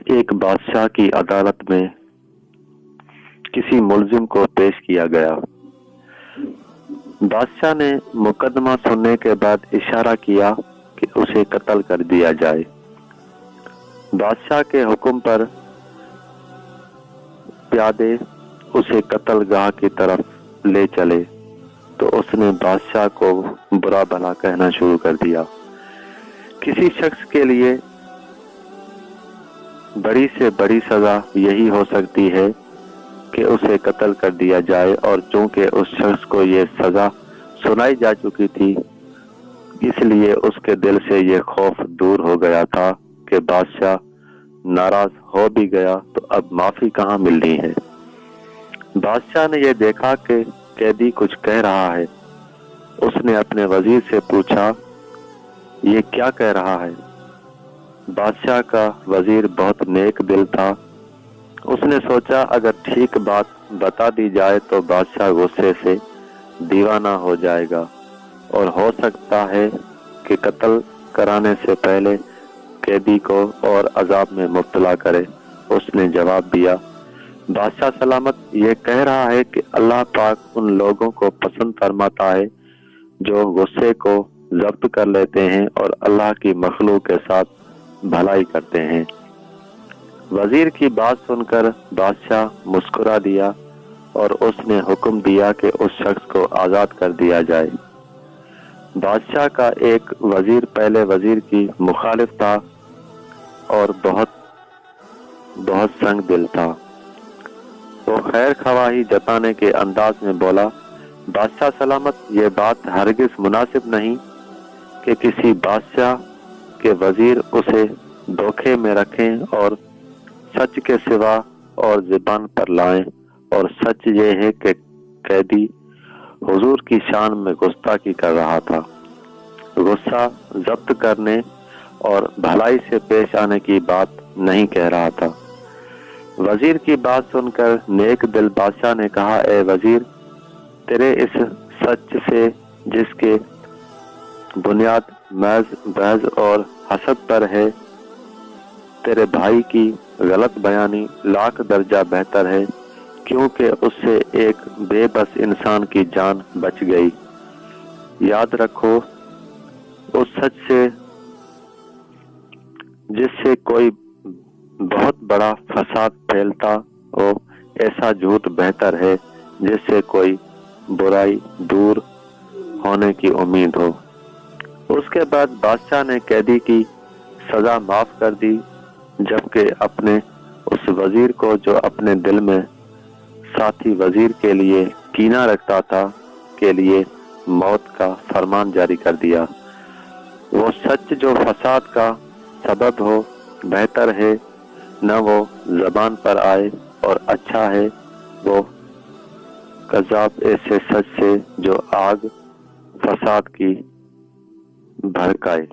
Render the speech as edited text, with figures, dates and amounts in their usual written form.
एक बादशाह की अदालत में किसी मुलजिम को पेश किया गया। बादशाह ने मुकदमा सुनने के बाद इशारा किया कि उसे कत्ल कर दिया जाए। बादशाह के हुक्म पर प्यादे उसे कत्लगाह की तरफ ले चले तो उसने बादशाह को बुरा भला कहना शुरू कर दिया। किसी शख्स के लिए बड़ी से बड़ी सजा यही हो सकती है कि उसे कत्ल कर दिया जाए, और चूंकि उस शख्स को ये सजा सुनाई जा चुकी थी इसलिए उसके दिल से ये खौफ दूर हो गया था कि बादशाह नाराज हो भी गया तो अब माफी कहाँ मिलनी है। बादशाह ने यह देखा कि कैदी कुछ कह रहा है। उसने अपने वजीर से पूछा, ये क्या कह रहा है? बादशाह का वजीर बहुत नेक दिल था। उसने सोचा अगर ठीक बात बता दी जाए तो बादशाह गुस्से से दीवाना हो जाएगा और हो सकता है कि कत्ल कराने से पहले कैदी को और अजाब में मुब्तला करे। उसने जवाब दिया, बादशाह सलामत ये कह रहा है कि अल्लाह पाक उन लोगों को पसंद फरमाता है जो गुस्से को जब्त कर लेते हैं और अल्लाह की मखलूक के साथ भलाई करते हैं। वजीर की बात सुनकर बादशाह मुस्कुरा दिया और उसने हुक्म दिया कि उस शख्स को आजाद कर दिया जाए। बादशाह का एक वजीर पहले वजीर की मुखालिफ था और बहुत संग दिल था। वो खैर खवाही जताने के अंदाज में बोला, बादशाह सलामत ये बात हरगिज मुनासिब नहीं कि किसी बादशाह के वजीर उसे धोखे में रखें और सच के सिवा और जुबान पर लाएं, और सच ये है कि कैदी हुजूर की शान में गुस्ताखी कर रहा था। गुस्सा जब्त करने और भलाई से पेश आने की बात नहीं कह रहा था। वजीर की बात सुनकर नेक दिल बादशाह ने कहा, ए वजीर, तेरे इस सच से जिसके बुनियाद महज बहज और हसद पर है, तेरे भाई की गलत बयानी लाख दर्जा बेहतर है, क्योंकि उससे एक बेबस इंसान की जान बच गई। याद रखो, उस सच से जिससे कोई बहुत बड़ा फसाद फैलता हो, ऐसा झूठ बेहतर है जिससे कोई बुराई दूर होने की उम्मीद हो। उसके बाद बादशाह ने कैदी की सजा माफ कर दी, जबकि अपने उस वजीर को जो अपने दिल में साथी वजीर के लिए कीना रखता था के लिए मौत का फरमान जारी कर दिया। वो सच जो फसाद का सबब हो बेहतर है न वो जबान पर आए, और अच्छा है वो कज़ाब ऐसे सच से जो आग फसाद की भड़काए।